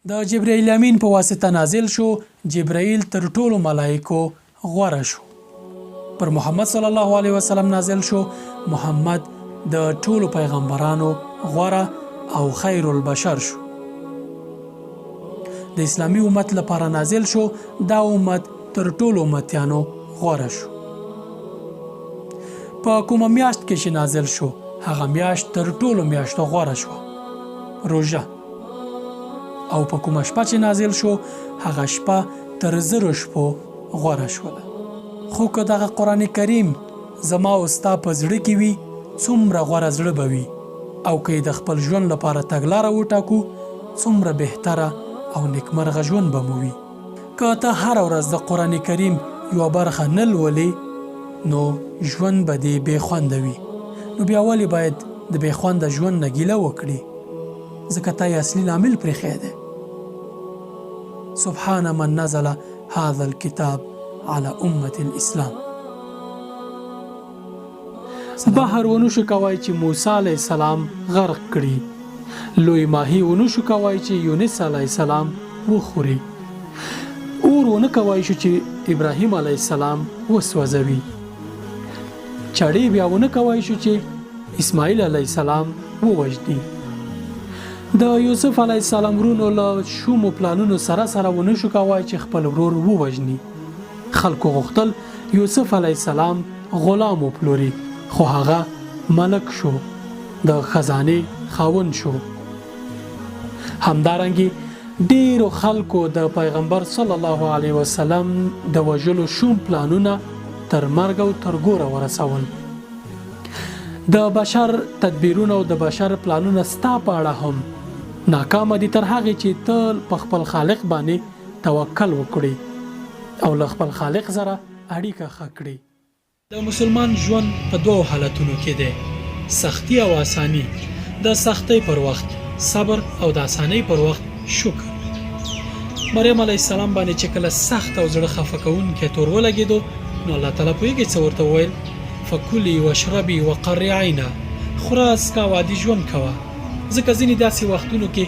د جبرائیل امین په واسطه نازل شو. جبرائیل تر ټولو ملائکو غوره شو. پر محمد صلی الله علیه وسلم نازل شو. محمد د ټولو پیغمبرانو غوره او خیر البشر شو. د اسلامی امت لپاره نازل شو. دا امت تر ټولو امتیانو غوره شو. په کومه میاشت کې چې نازل شو هغه میاشت تر ټولو میاشتو غوره شو، روژه. او په کومه شپه چې نازل شو هغه شپه تر زرو شپو غوره شوله. خو که دغه قرآن کریم زما او ستا په زړه کې وي څومره غوره زړه به وي، او که د خپل ژوند لپاره تګلاره وټاکو څومره بهتره او نیکمرغه ژوند به مو وي. که ته هره ورځ د قرآن کریم یوه برخه نه لولې نو ژوند به دې بې خونده وي. نو بیا ولې باید د بې خونده ژوند نه ګیله وکړي؟ ځکه تا یې اصلي لامل پرېښی دی. سبحان من نزل هذا الكتاب على امة الاسلام. بحر ونشو کوای چې موسی علیه السلام غرق کړي، لوی ماهی ونشو کوای چې یونس علیه السلام وخوري، اور ونه کوای شو چې ابراهیم علیه السلام وسوځوي، چړې بیا ونه کوای شو چې اسماعیل علیه السلام ووژني. د یوسف علیه السلام ورونو له شومو پلانونو سره سره ونه شو کوای چې خپل ورور ووژني. خلکو غوښتل یوسف علیه السلام غلام وپلوري، خو هغه ملک شو، د خزانې خاوند شو. همدارنګه ډیرو خلکو د پیغمبر صلی الله علیه وسلم د وژلو شوم پلانونه تر مرګ او تر ګوره ورسول. د بشر تدبیرونه او د بشر پلانونه ستا په اړه هم ناکامه دي، تر هغې چې ته په خپل خالق باندې توکل وکړي او له خپل خالق سره اړیکه ښه کړي. د مسلمان ژوند په دوو حالتونو کې دی، سختی او آسانی. د سختی پر وخت صبر او د آسانی پر وخت شکر. مریم علیه السلام باندې چې کله سخت او زړه خفه کوونکی تور ولګېدو نو الله تعالی پوهېږي څه ورته وویل؟ فکلي واشربي وقري عینا، خوره څښه او عادي ژوند کوه. ځکه ځینې داسې وختونو کې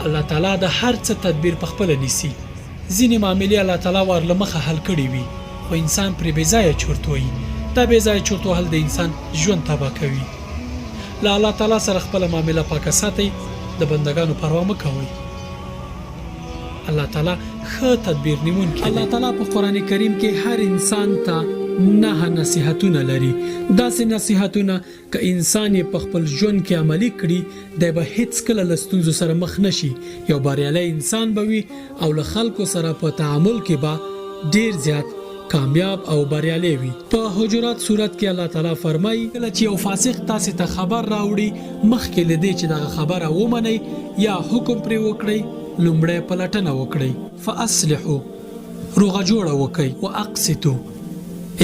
الله تعالی د هر څه تدبیر په خپله نیسي. ځینې معاملې الله تعالی ور له مخه حل کړي وي خو انسان پرې بې ځایه چورت وهي. دا بې ځایه چورت وهل د انسان ژوند تباه کوي. له الله تعالی سره خپله معامله پاکه ساتئ، د بندګانو پروا مه کوئ. الله تعالی ښه تدبیر نیونکی. الله تعالی په قرآن کریم کې هر انسان ته 9 نصیحتونه لري. داسې نصیحتونه که انسان یې په خپل ژوند کې عملي کړي دی به هیڅکله له ستونزو سره مخ نشي. یو بریالی انسان به وي او له خلکو سره په تعامل کې به ډیر زیات کامیاب او بریالی وي. په حجرات سورت کې الله تعالی فرمایي کله چې یو فاسق تاسو ته خبر راوړي مخکې له دې چې دغه خبره ومنئ یا حکم پرې وکړئ لومړی پلټنه وکړئ. فاصلحوا، روغه جوړه وکړئ. واقسطوا،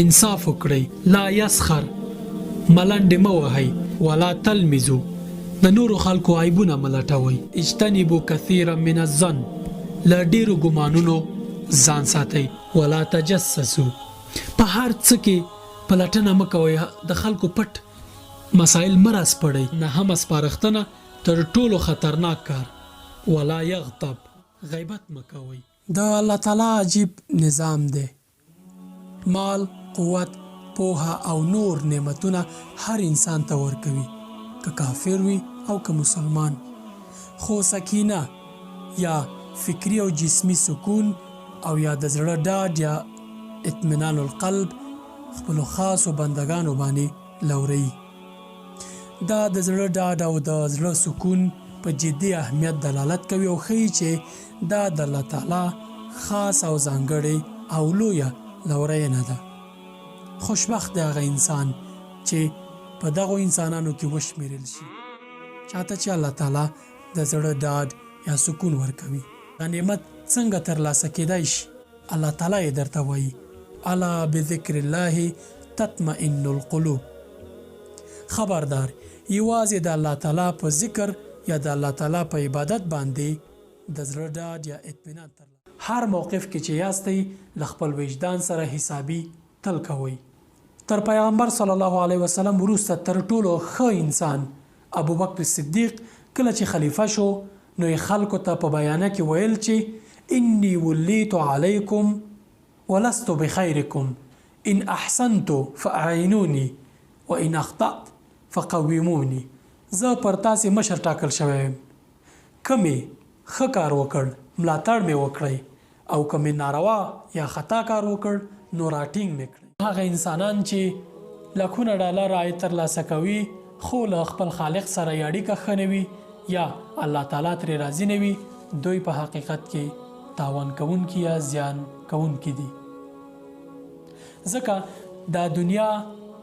انصاف وکړئ. لا یسخر، ملنډې مه وهئ. ولا تلمزوا، د نورو خلکو عیبونه مه لټوئ. اجتنبوا کثیرا من الظن، له ډیرو ګمانونو ځان ساتئ. ولا تجسسوا، په هر څه کې پلټنه مه کوئ، د خلکو پټ مسائل مه راسپړئ. نهم سپارښتنه تر ټولو خطرناک کار. ولا یغتب، غیبت مه کوئ. د الله تعالی عجیب نظام دی. مال، قوت، پوهه او نور نعمتونه هر انسان ته ورکوي، که کافر وي او که مسلمان. خو سکینه یا فکری او جسمی سکون او یا د زړه ډاډ یا اطمینان القلب خپلو خاصو بندګانو باندې لوري. دا د زړه ډاډ او د زړه سکون په جدي اهمیت دلالت کوي او ښیي چې دا د الله تعالی خاص او ځانګړې او لویه لورینه ده. خوشبخت دی هغه انسان چې په دغو انسانانو کې وشمیرل شي چاته چې الله تعالی د زړه ډاډ یا سکون ورکوي. غنیمت څنګه ترلاسه کېدای شي؟ الله تعالی یې درته وایي الا بذکر الله تطمئن القلوب. خبردار، یوازې د الله تعالی په ذکر یا د الله تعالی په عبادت باندې د زړه ډاډ یا اطمینان ترلاسه. هر موقف کې چې یاستئ له خپل وجدان سره حسابي تل کوئ. تر پیغمبر صلی الله علیه وسلم وروسته تر ټولو ښه انسان ابوبکر صدیق کله چې خلیفه شو نو یې خلکو ته په بیانه کې ویل چې انی ولیت علیکم ولست بخیرکم ان احسنت فاعینونی وان اخطأت فقومونی. زه پر تاسې مشر ټاکل شوی یم، کمې ښه کار وکړ ملاتړ مې وکړئ، او کمې ناروا یا خطا کار وکړ نو راټینګ مې کړئ. هغه انسانان چې لکونه ډالر عاید ترلاسه کوي خو له خپل خالق سره یې اړیکه ښه نه وي یا الله تعالی ترې راضي نه وي، دوی په حقیقت کې تاوان کوونکي یا زیان کوونکي دي. ځکه دا دنیا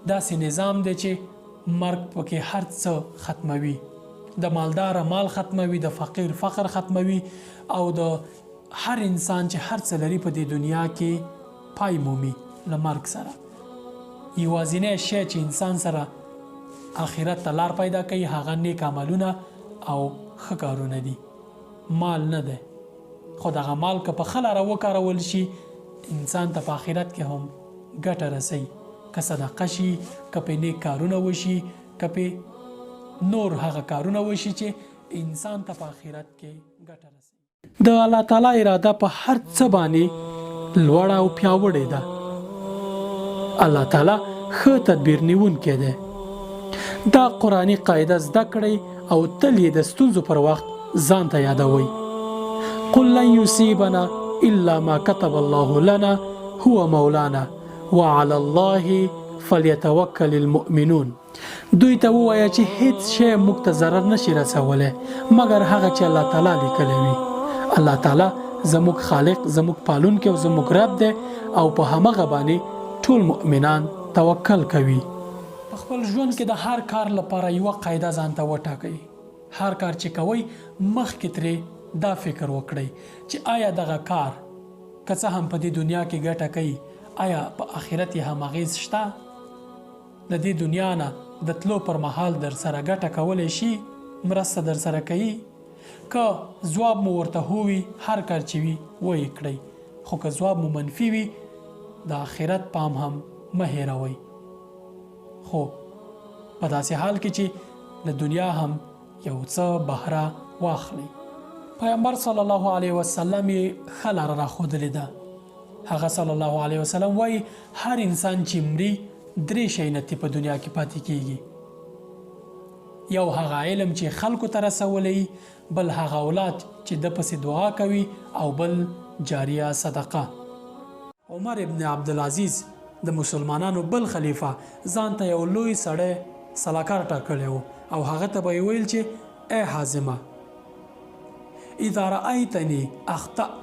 داسې نظام دی چې مرګ پکې هر څه ختموي، د مالدار مال ختموي، د فقیر فقر ختموي، او د هر انسان چې هر څه لري په دې دنیا کې پای مومي له مرګ سره. یوازینی شی چې انسان سره آخرت ته لار پیدا کوي هغه نیک عملونه او ښه کارونه دي، مال نه دی. خو دغه مال که په ښه لاره وکارول شي انسان ته په آخرت کې هم ګټه رسوي، که صدقه شي، که په نیک کارونه وشي، که په نور هغه کارونه وشي چې انسان ته په آخرت کې ګټه رسوي. د الله تعالی اراده په هر څه باندې لوړه او پیاوړې ده. الله تعالی ښه تدبیر نیونکی دی. دا قرآني قاعده زده کړئ او تل یې د ستونزو پر وخت ځان ته یادوئ. قل لن یصیبنا الا ما كتب الله لنا هو مولانا وعلى الله فليتوكل المؤمنون. دوی ته ووایه چې هیڅ شی موږ ته ضرر نشي رسولی مګر هغه چې الله تعالی لیکلی وي. الله تعالی زموږ خالق، زموږ پالونکی او زموږ رب دی او په همغه باندې ټول مؤمنان توکل کوي. په خپل ژوند کې د هر کار لپاره یوه قاعده ځان ته وټاکئ. هر کار چې کوئ مخکې ترې دا فکر وکړئ چې آیا دغه کار که څه هم په دې دنیا کې ګټه کوي آیا په آخرت یې هم اغیز شته؟ د دې دنیا نه د تلو پر مهال در سره ګټه کولی شي، مرسته در سره کوي؟ که ځواب مو ورته هووي هر کار چې وي ویې کړئ، خو که ځواب مو منفي وي د آخرت پام هم مه هیروئ. خو په داسې حال کې چې د دنیا هم یو څه بهره واخلئ. پیغمبر صلی الله علیه وسلم یې ښه لاره راښودلې ده. هغه صلی الله علیه وسلم وایي هر انسان چې مري 3 شیونه په دنیا کې پاتې کیږي. یو هغه علم چې خلکو ته رسولی، بل هغه اولاد چې د پسې دعا کوي، او بل جاریه صدقه. عمر ابن عبدالعزیز د مسلمانانو بل خلیفه ځان ته یو لوی سړی سلاکار ټاکلی و او هغه ته به یې ویل چې ای حازمه اذا رأیتنی اخطأت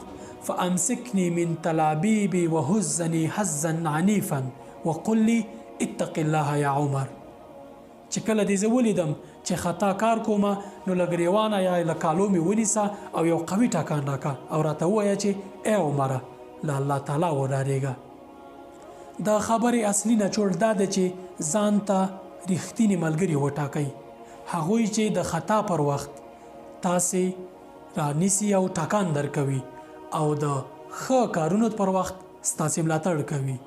فامسکنی من تلابیبی وهزنی هزا عنیفا وقل لی اتق الله یا عمر. چې کله دې زه ولیدم چې خطا کار کومه نو له ګریوانه یا له کالو مې ونیسه او یو قوي ټاکان راکه او راته ووایه چې ای عمره له الله تعالی وډارېږه. د خبرې اصلي نچوړ دا ده چې ځان ته رښتیني ملګري وټاکئ، هغوی چې د خطا پر وخت تاسې رانیسي او ټاکان درکوي او د ښه کارونو پر وخت ستاسې ملاتړ کوي.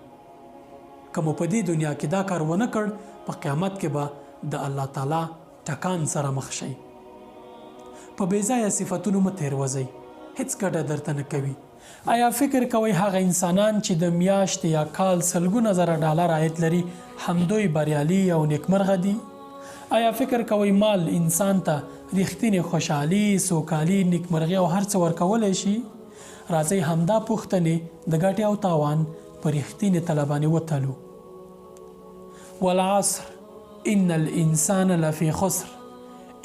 که مو په دې دنیا کې دا کار ونه کړ په قیامت کې به د الله تعالی ټکان سره مخ شئ. په بېځایه صفتونو مه تېروځئ، هیڅ ګټه درته نه کوي. آیا فکر کوئ هغه انسانان چې د میاشتې یا کال سلګونه زره ډالر عاید لري همدوی بریالي او نیکمرغه دي؟ آیا فکر کوئ مال انسان ته رښتینې خوشحالي، سوکالي، نیکمرغي او هر څه ورکولی شي؟ راځئ همدا پوښتنې د ګټې او تاوان په رښتینې طلب باندې وتلو. والعصر ان الانسان لفی خسر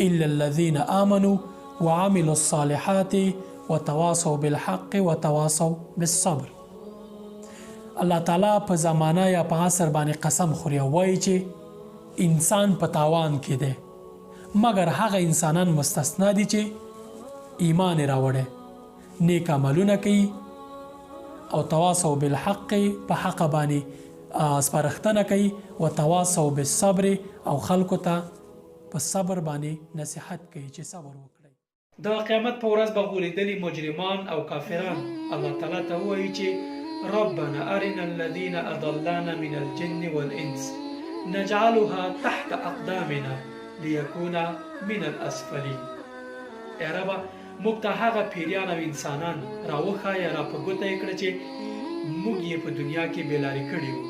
الا الذين آمنوا وعملوا الصالحات وتواصوا بالحق وتواصوا بالصبر. الله تعالی په زمانه یا په عصر باندې قسم خوري او وایي چې انسان په تاوان کې دی مګر هغه انسانان مستثنا دي چې ایمان راوړي، نیک عملونه کوي او تواصوا بالحق په حق باندې سپارښتنه کوي، وتواصوا بالصبر او خلکو ته په صبر باندې نصیحت کوي چې صبر وکړي. د قیامت په ورځ به غولېدلي مجرمان او کافران الله تعالی ته ووایي چې ربنا ارنا الذين اضلانا من الجن والانس نجعلها تحت اقدامنا ليكون من الاسفلين. ای ربه موږ ته هغه پیریان او انسانان راوښایه را په ګوته یې کړه چې موږ یې په دنیا کې بېلارې کړي وو،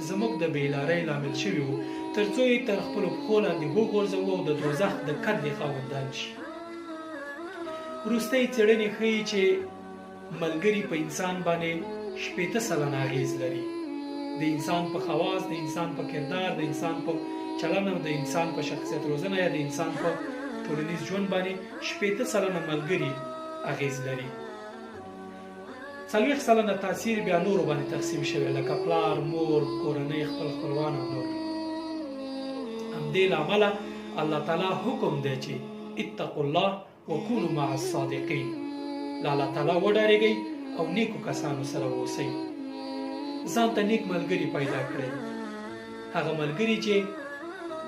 زموږ د بېلارۍ لامل شوي وو، تر څو یې تر خپلو پښو لاندې وغورځوو او د دوزخ د کندې خاوندان شي. وروستۍ څېړنې ښیي چې ملګري په انسان باندې 80 سلنه اغېز لري. د انسان په خواص، د انسان په کردار، د انسان په چلن او د انسان په شخصیت روزنه یا د انسان په ټولنیز ژوند باندې 80 سلنه ملګري اغېز لري. 40 سلنه تاثیر بیا نورو باندې تقسیم شوی، لکه پلار، مور، کورنۍ، خپل خپلوان او نور. همدې له امله الله تعالی حکم دی چې اتقوا الله وکونوا مع الصادقین، له الله تعالی وډارېږئ او نیکو کسانو سره اوسئ. ځان ته نیک ملګري پیدا کړئ، هغه ملګري چې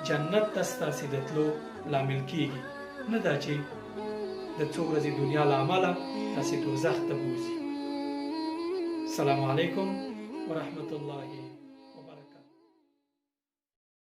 جنت ته ستاسې د تلو لامل کیږي، نه دا چې د څو ورځې دنیا له امله تاسې دوزخ ته بوځي. السلام علیکم ورحمة الله